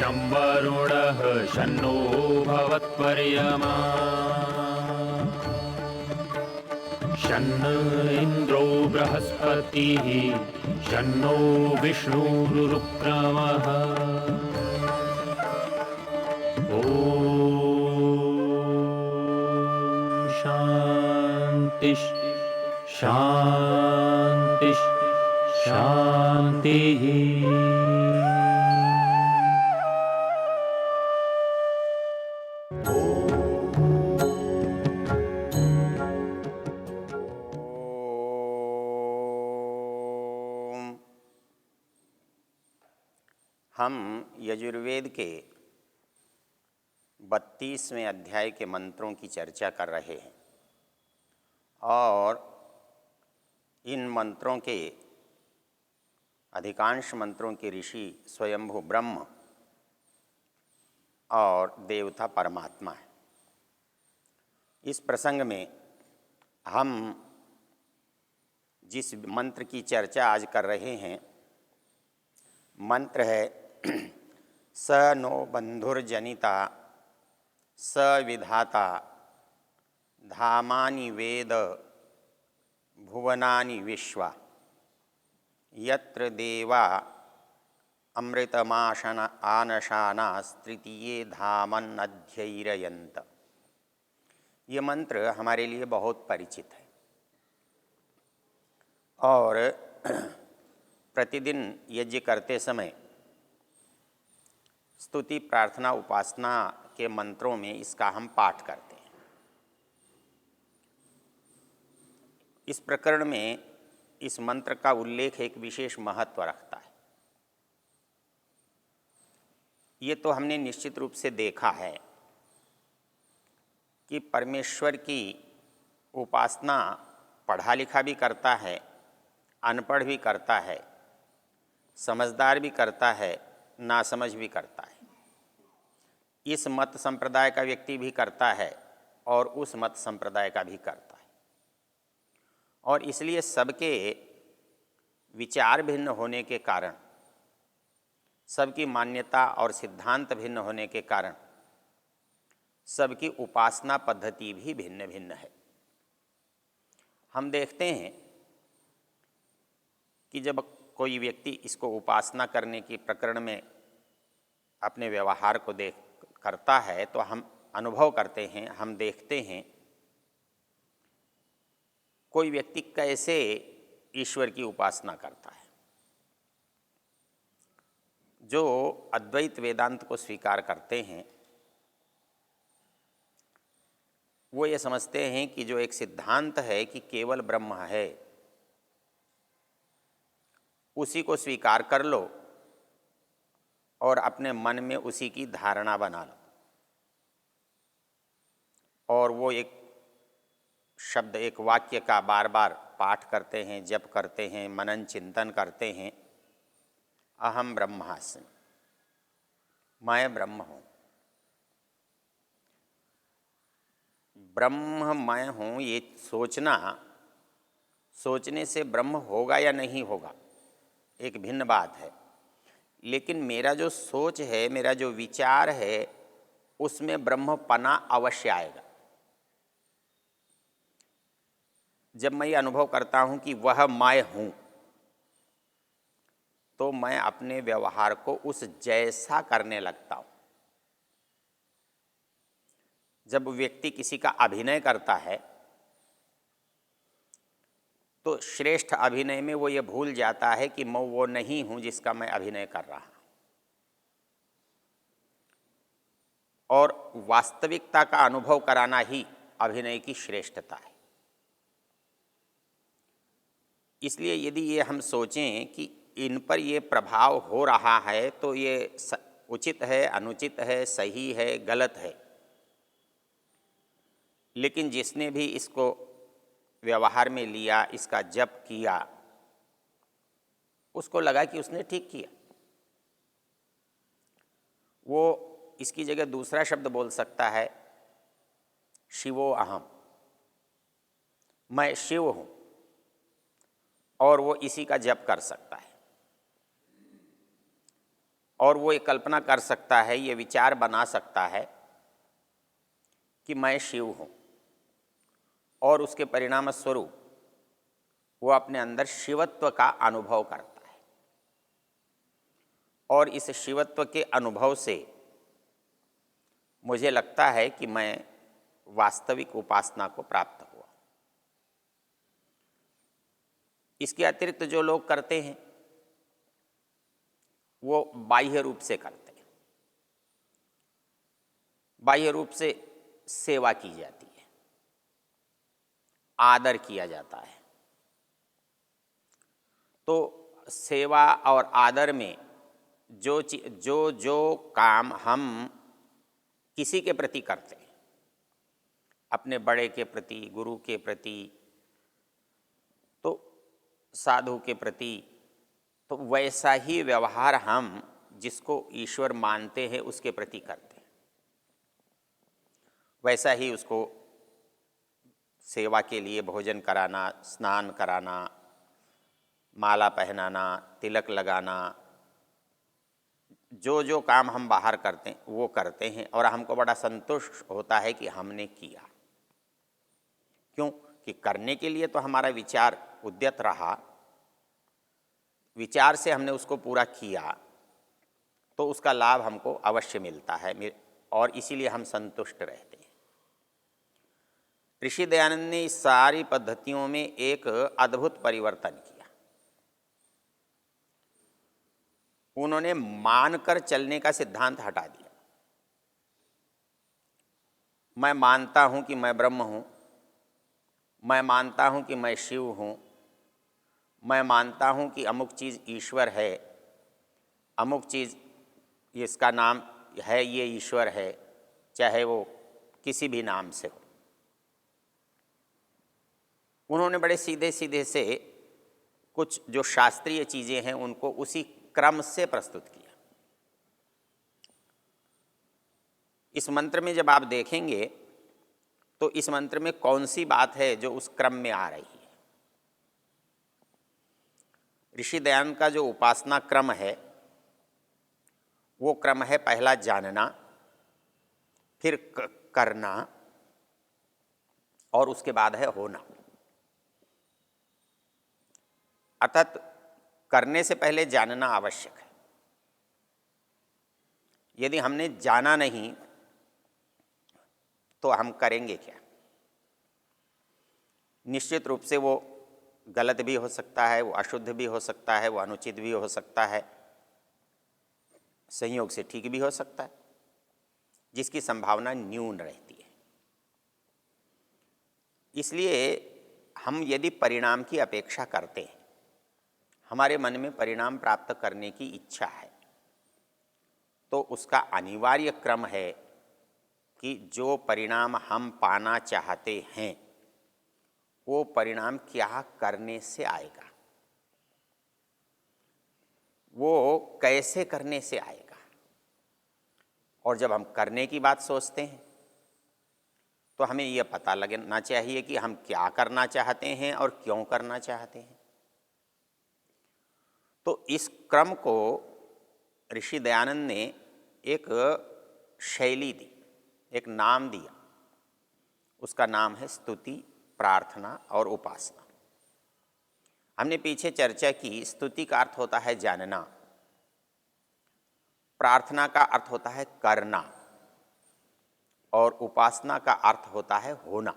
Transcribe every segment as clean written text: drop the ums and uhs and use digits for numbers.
शं वरुणः शन्नो भवत्वर्यमा शन्न इन्द्रो बृहस्पतिः शन्नो विष्णुरुक्रमः ॐ शान्ति शान्ति शान्तिः। हम यजुर्वेद के 32वें अध्याय के मंत्रों की चर्चा कर रहे हैं और इन मंत्रों के अधिकांश मंत्रों के ऋषि स्वयंभू ब्रह्म और देवता परमात्मा है। इस प्रसंग में हम जिस मंत्र की चर्चा आज कर रहे हैं मंत्र है स नो बंधुर्जनिता स विधाता धामानि वेद भुवनानि विश्वा यत्र देवा अमृतमाशन आनशानास्तृतीये धामन्नध्यैरयन्त। ये मंत्र हमारे लिए बहुत परिचित है और प्रतिदिन यज्ञ करते समय स्तुति प्रार्थना उपासना के मंत्रों में इसका हम पाठ करते हैं। इस प्रकरण में इस मंत्र का उल्लेख एक विशेष महत्व रखता है। ये तो हमने निश्चित रूप से देखा है कि परमेश्वर की उपासना पढ़ा लिखा भी करता है, अनपढ़ भी करता है, समझदार भी करता है, नासमझ भी करता है। इस मत संप्रदाय का व्यक्ति भी करता है और उस मत संप्रदाय का भी करता है। और इसलिए सबके विचार भिन्न होने के कारण, सबकी मान्यता और सिद्धांत भिन्न होने के कारण सबकी उपासना पद्धति भी भिन्न भिन्न है। हम देखते हैं कि जब कोई व्यक्ति इसको उपासना करने की प्रकरण में अपने व्यवहार को देख करता है तो हम अनुभव करते हैं, हम देखते हैं कोई व्यक्ति कैसे ईश्वर की उपासना करता है। जो अद्वैत वेदांत को स्वीकार करते हैं वो ये समझते हैं कि जो एक सिद्धांत है कि केवल ब्रह्म है उसी को स्वीकार कर लो और अपने मन में उसी की धारणा बना लो और वो एक शब्द, एक वाक्य का बार बार पाठ करते हैं, जप करते हैं, मनन चिंतन करते हैं। अहम ब्रह्मास्मि, मैं ब्रह्म हूँ, ब्रह्म मैं हूँ। ये सोचने से ब्रह्म होगा या नहीं होगा एक भिन्न बात है, लेकिन मेरा जो सोच है, मेरा जो विचार है, उसमें ब्रह्मपना अवश्य आएगा। जब मैं ये अनुभव करता हूँ कि वह मैं हूँ तो मैं अपने व्यवहार को उस जैसा करने लगता हूँ। जब व्यक्ति किसी का अभिनय करता है तो श्रेष्ठ अभिनय में वो ये भूल जाता है कि मैं वो नहीं हूँ जिसका मैं अभिनय कर रहा हूँ, और वास्तविकता का अनुभव कराना ही अभिनय की श्रेष्ठता है। इसलिए यदि ये हम सोचें कि इन पर ये प्रभाव हो रहा है तो ये उचित है, अनुचित है, सही है, गलत है, लेकिन जिसने भी इसको व्यवहार में लिया, इसका जप किया, उसको लगा कि उसने ठीक किया। वो इसकी जगह दूसरा शब्द बोल सकता है, शिवो अहम, मैं शिव हूँ, और वो इसी का जप कर सकता है। और वो ये कल्पना कर सकता है, ये विचार बना सकता है कि मैं शिव हूँ, और उसके परिणाम स्वरूप वो अपने अंदर शिवत्व का अनुभव करता है, और इस शिवत्व के अनुभव से मुझे लगता है कि मैं वास्तविक उपासना को प्राप्त हुआ। इसके अतिरिक्त जो लोग करते हैं वो बाह्य रूप से करते हैं, बाह्य रूप से सेवा की जाती है, आदर किया जाता है। तो सेवा और आदर में जो काम हम किसी के प्रति करते हैं, अपने बड़े के प्रति, गुरु के प्रति, तो साधु के प्रति, तो वैसा ही व्यवहार हम जिसको ईश्वर मानते हैं उसके प्रति करते हैं। वैसा ही उसको सेवा के लिए भोजन कराना, स्नान कराना, माला पहनाना, तिलक लगाना, जो काम हम बाहर करते हैं वो करते हैं, और हमको बड़ा संतुष्ट होता है कि हमने किया। क्यों? कि करने के लिए तो हमारा विचार उद्यत रहा, विचार से हमने उसको पूरा किया, तो उसका लाभ हमको अवश्य मिलता है, और इसीलिए हम संतुष्ट रहते हैं। ऋषि दयानंद ने इस सारी पद्धतियों में एक अद्भुत परिवर्तन किया। उन्होंने मानकर चलने का सिद्धांत हटा दिया। मैं मानता हूं कि मैं ब्रह्म हूं, मैं मानता हूं कि मैं शिव हूं, मैं मानता हूं कि अमुक चीज़ ईश्वर है, अमुक चीज़ इसका नाम है, ये ईश्वर है, चाहे वो किसी भी नाम से हो। उन्होंने बड़े सीधे सीधे से कुछ जो शास्त्रीय चीज़ें हैं उनको उसी क्रम से प्रस्तुत किया। इस मंत्र में जब आप देखेंगे तो इस मंत्र में कौन सी बात है जो उस क्रम में आ रही है। ऋषि दयानंद का जो उपासना क्रम है वो क्रम है, पहला जानना, फिर करना, और उसके बाद है होना। अर्थात करने से पहले जानना आवश्यक है। यदि हमने जाना नहीं तो हम करेंगे क्या? निश्चित रूप से वो गलत भी हो सकता है, वो अशुद्ध भी हो सकता है, वो अनुचित भी हो सकता है, संयोग से ठीक भी हो सकता है, जिसकी संभावना न्यून रहती है। इसलिए हम यदि परिणाम की अपेक्षा करते हैं, हमारे मन में परिणाम प्राप्त करने की इच्छा है, तो उसका अनिवार्य क्रम है कि जो परिणाम हम पाना चाहते हैं वो परिणाम क्या करने से आएगा, वो कैसे करने से आएगा। और जब हम करने की बात सोचते हैं तो हमें यह पता लगना चाहिए कि हम क्या करना चाहते हैं और क्यों करना चाहते हैं। तो इस क्रम को ऋषि दयानंद ने एक शैली दी, एक नाम दिया। उसका नाम है स्तुति, प्रार्थना और उपासना। हमने पीछे चर्चा की, स्तुति का अर्थ होता है जानना, प्रार्थना का अर्थ होता है करना, और उपासना का अर्थ होता है होना।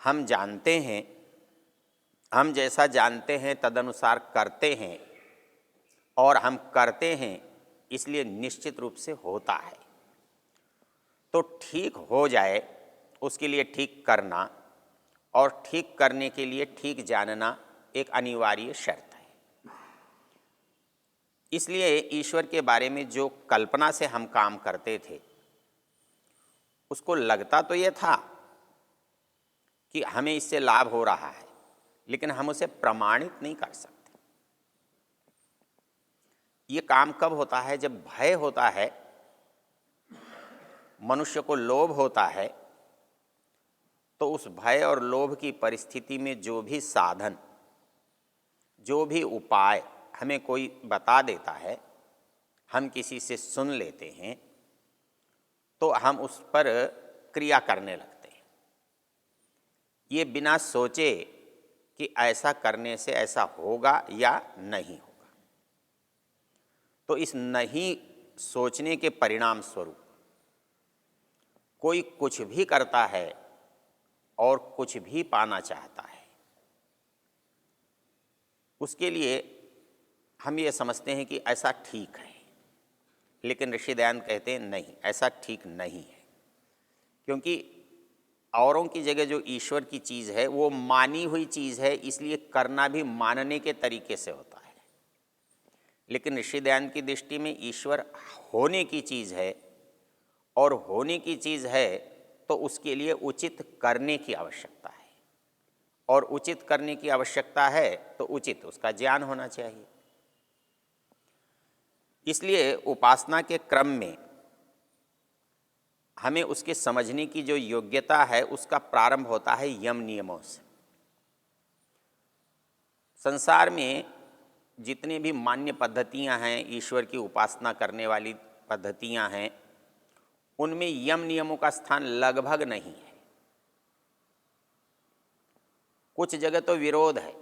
हम जानते हैं, हम जैसा जानते हैं तदनुसार करते हैं, और हम करते हैं इसलिए निश्चित रूप से होता है। तो ठीक हो जाए उसके लिए ठीक करना, और ठीक करने के लिए ठीक जानना एक अनिवार्य शर्त है। इसलिए ईश्वर के बारे में जो कल्पना से हम काम करते थे उसको लगता तो ये था कि हमें इससे लाभ हो रहा है, लेकिन हम उसे प्रमाणित नहीं कर सकते। ये काम कब होता है? जब भय होता है, मनुष्य को लोभ होता है, तो उस भय और लोभ की परिस्थिति में जो भी साधन, जो भी उपाय हमें कोई बता देता है हम किसी से सुन लेते हैं तो हम उस पर क्रिया करने लगते हैं, ये बिना सोचे कि ऐसा करने से ऐसा होगा या नहीं होगा। तो इस नहीं सोचने के परिणाम स्वरूप कोई कुछ भी करता है और कुछ भी पाना चाहता है। उसके लिए हम ये समझते हैं कि ऐसा ठीक है, लेकिन ऋषि दयानंद कहते हैं नहीं, ऐसा ठीक नहीं है। क्योंकि औरों की जगह जो ईश्वर की चीज़ है वो मानी हुई चीज़ है, इसलिए करना भी मानने के तरीके से होता है। लेकिन ऋषि दयानंद की दृष्टि में ईश्वर होने की चीज़ है, और होने की चीज़ है तो उसके लिए उचित करने की आवश्यकता है, और उचित करने की आवश्यकता है तो उचित उसका ज्ञान होना चाहिए। इसलिए उपासना के क्रम में हमें उसके समझने की जो योग्यता है उसका प्रारंभ होता है यम नियमों से। संसार में जितनी भी मान्य पद्धतियां हैं, ईश्वर की उपासना करने वाली पद्धतियां हैं, उनमें यम नियमों का स्थान लगभग नहीं है। कुछ जगह तो विरोध है।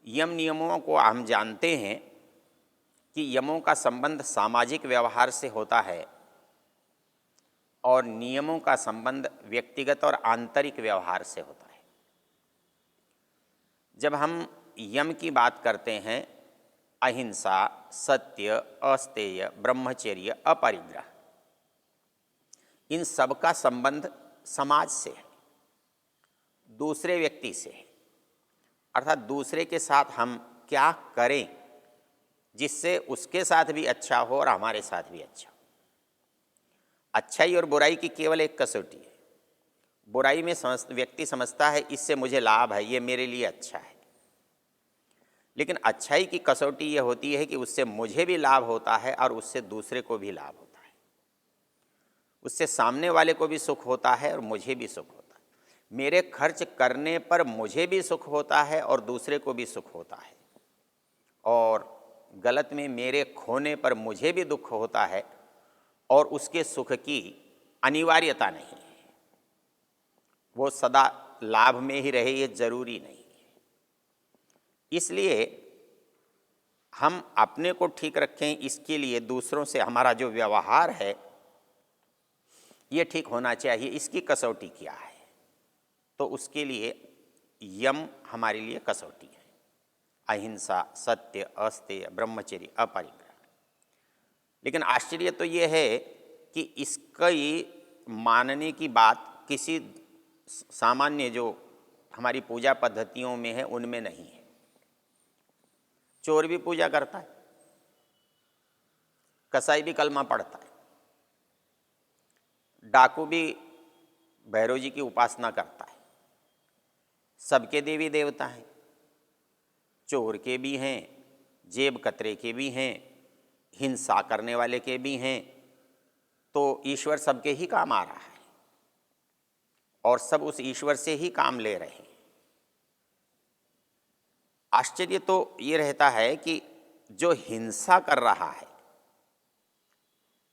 यम नियमों को हम जानते हैं कि यमों का संबंध सामाजिक व्यवहार से होता है और नियमों का संबंध व्यक्तिगत और आंतरिक व्यवहार से होता है। जब हम यम की बात करते हैं, अहिंसा, सत्य, अस्तेय, ब्रह्मचर्य, अपरिग्रह, इन सब का संबंध समाज से है, दूसरे व्यक्ति से है। अर्थात दूसरे के साथ हम क्या करें जिससे उसके साथ भी अच्छा हो और हमारे साथ भी अच्छा हो। अच्छाई और बुराई की केवल एक कसौटी है। बुराई में व्यक्ति समझता है इससे मुझे लाभ है, ये मेरे लिए अच्छा है। लेकिन अच्छाई की कसौटी ये होती है कि उससे मुझे भी लाभ होता है और उससे दूसरे को भी लाभ होता है, उससे सामने वाले को भी सुख होता है और मुझे भी सुख होता है। मेरे खर्च करने पर मुझे भी सुख होता है और दूसरे को भी सुख होता है, और गलत में मेरे खोने पर मुझे भी दुख होता है और उसके सुख की अनिवार्यता नहीं है। वो सदा लाभ में ही रहे ये जरूरी नहीं है। इसलिए हम अपने को ठीक रखें, इसके लिए दूसरों से हमारा जो व्यवहार है ये ठीक होना चाहिए। इसकी कसौटी क्या है? तो उसके लिए यम हमारे लिए कसौटी है। अहिंसा, सत्य, अस्तेय, ब्रह्मचर्य, अपरिग्रह। लेकिन आश्चर्य तो ये है कि इसकी मानने की बात किसी सामान्य जो हमारी पूजा पद्धतियों में है उनमें नहीं है। चोर भी पूजा करता है, कसाई भी कलमा पढ़ता है, डाकू भी भैरव जी की उपासना करता है। सबके देवी देवता हैं, चोर के भी हैं, जेब कतरे के भी हैं, हिंसा करने वाले के भी हैं। तो ईश्वर सबके ही काम आ रहा है और सब उस ईश्वर से ही काम ले रहे हैं। आश्चर्य तो ये रहता है कि जो हिंसा कर रहा है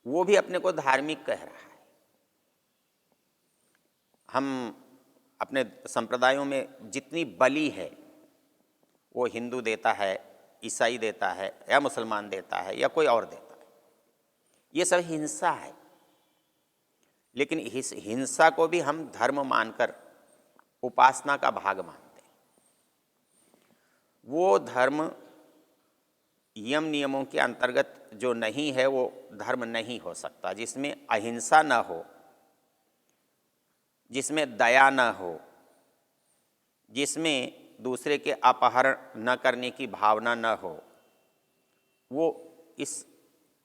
वो भी अपने को धार्मिक कह रहा है। हम अपने संप्रदायों में जितनी बलि है वो हिंदू देता है, ईसाई देता है, या मुसलमान देता है, या कोई और देता है, ये सब हिंसा है। लेकिन इस हिंसा को भी हम धर्म मानकर उपासना का भाग मानते हैं। वो धर्म यम नियमों के अंतर्गत जो नहीं है वो धर्म नहीं हो सकता। जिसमें अहिंसा न हो, जिसमें दया न हो, जिसमें दूसरे के अपहरण न करने की भावना न हो, वो इस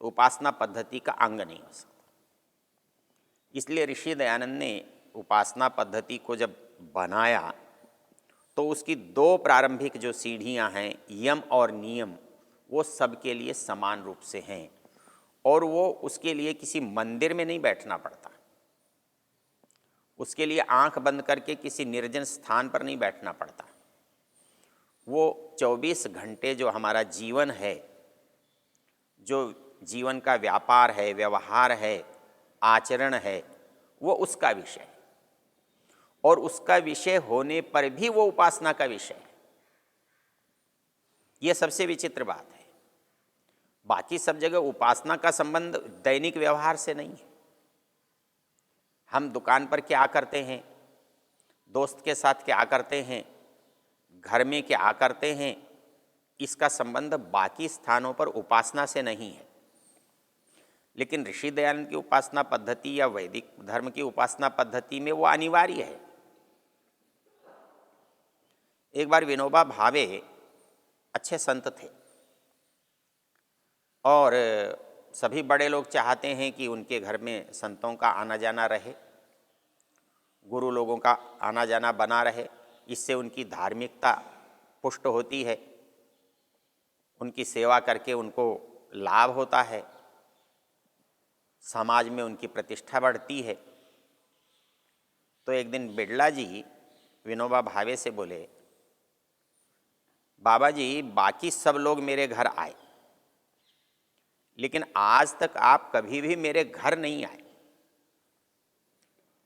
उपासना पद्धति का अंग नहीं हो सकता। इसलिए ऋषि दयानंद ने उपासना पद्धति को जब बनाया तो उसकी दो प्रारंभिक जो सीढ़ियां हैं, यम और नियम, वो सबके लिए समान रूप से हैं। और वो उसके लिए किसी मंदिर में नहीं बैठना पड़ता, उसके लिए आंख बंद करके किसी निर्जन स्थान पर नहीं बैठना पड़ता। वो 24 घंटे जो हमारा जीवन है जो जीवन का व्यापार है, व्यवहार है, आचरण है, वो उसका विषय है। और उसका विषय होने पर भी वो उपासना का विषय है। ये सबसे विचित्र बात है। बाकी सब जगह उपासना का संबंध दैनिक व्यवहार से नहीं है। हम दुकान पर क्या करते हैं, दोस्त के साथ क्या करते हैं, घर में क्या करते हैं, इसका संबंध बाकी स्थानों पर उपासना से नहीं है। लेकिन ऋषि दयानंद की उपासना पद्धति या वैदिक धर्म की उपासना पद्धति में वो अनिवार्य है। एक बार विनोबा भावे अच्छे संत थे और सभी बड़े लोग चाहते हैं कि उनके घर में संतों का आना जाना रहे, गुरु लोगों का आना जाना बना रहे। इससे उनकी धार्मिकता पुष्ट होती है, उनकी सेवा करके उनको लाभ होता है, समाज में उनकी प्रतिष्ठा बढ़ती है। तो एक दिन बिड़ला जी विनोबा भावे से बोले, बाबा जी बाकी सब लोग मेरे घर आए, लेकिन आज तक आप कभी भी मेरे घर नहीं आए।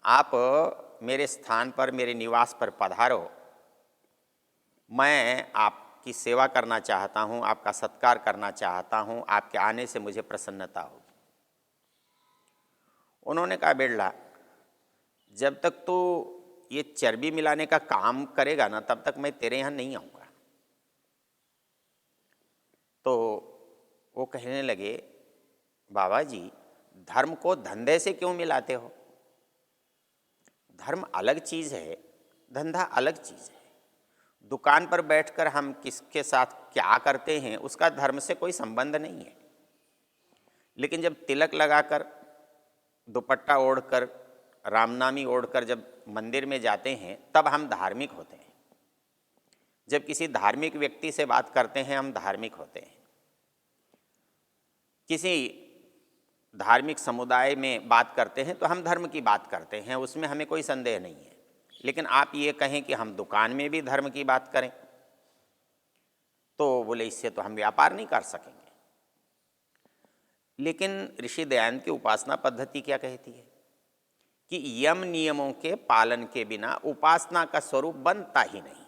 आप मेरे स्थान पर, मेरे निवास पर पधारो, मैं आपकी सेवा करना चाहता हूँ, आपका सत्कार करना चाहता हूँ, आपके आने से मुझे प्रसन्नता होगी। उन्होंने कहा, बिड़ला जब तक तो ये चर्बी मिलाने का काम करेगा ना, तब तक मैं तेरे यहाँ नहीं आऊँगा। तो वो कहने लगे, बाबा जी धर्म को धंधे से क्यों मिलाते हो? धर्म अलग चीज़ है, धंधा अलग चीज़ है। दुकान पर बैठकर हम किसके साथ क्या करते हैं उसका धर्म से कोई संबंध नहीं है। लेकिन जब तिलक लगाकर, दुपट्टा ओढ़कर, रामनामी ओढ़कर जब मंदिर में जाते हैं तब हम धार्मिक होते हैं। जब किसी धार्मिक व्यक्ति से बात करते हैं हम धार्मिक होते हैं। किसी धार्मिक समुदाय में बात करते हैं तो हम धर्म की बात करते हैं, उसमें हमें कोई संदेह नहीं है। लेकिन आप ये कहें कि हम दुकान में भी धर्म की बात करें, तो बोले इससे तो हम व्यापार नहीं कर सकेंगे। लेकिन ऋषि दयानंद की उपासना पद्धति क्या कहती है कि यम नियमों के पालन के बिना उपासना का स्वरूप बनता ही नहीं है।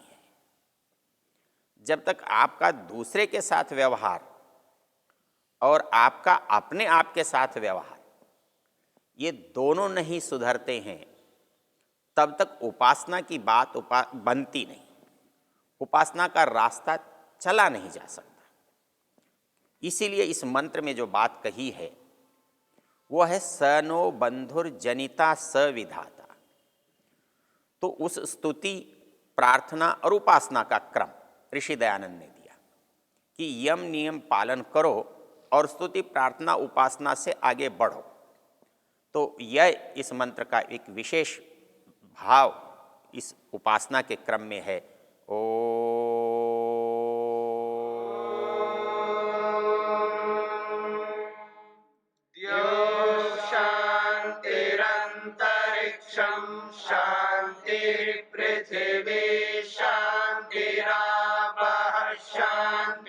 जब तक आपका दूसरे के साथ व्यवहार और आपका अपने आप के साथ व्यवहार, ये दोनों नहीं सुधरते हैं, तब तक उपासना की बात बनती नहीं, उपासना का रास्ता चला नहीं जा सकता। इसीलिए इस मंत्र में जो बात कही है वो है स नो बंधुर जनिता स विधाता। तो उस स्तुति, प्रार्थना और उपासना का क्रम ऋषि दयानंद ने दिया कि यम नियम पालन करो और स्तुति, प्रार्थना, उपासना से आगे बढ़ो। तो यह इस मंत्र का एक विशेष भाव इस उपासना के क्रम में है। शांतिरंतरिक्षं शांतिर्पृथिवी शांतिरापः शांतिरोषधयः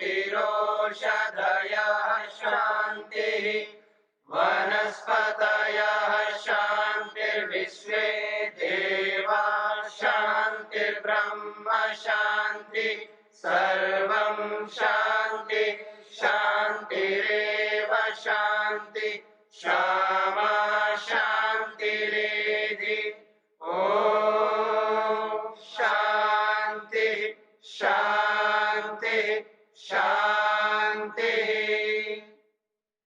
शांतिः वनस्पतयः शांतिर्विश्वे देवाः शांतिर्ब्रह्म शांति सर्वं शांति शांतिरेव शांति क्षमा शांतिरेधि। ओम शांति शांति शांति।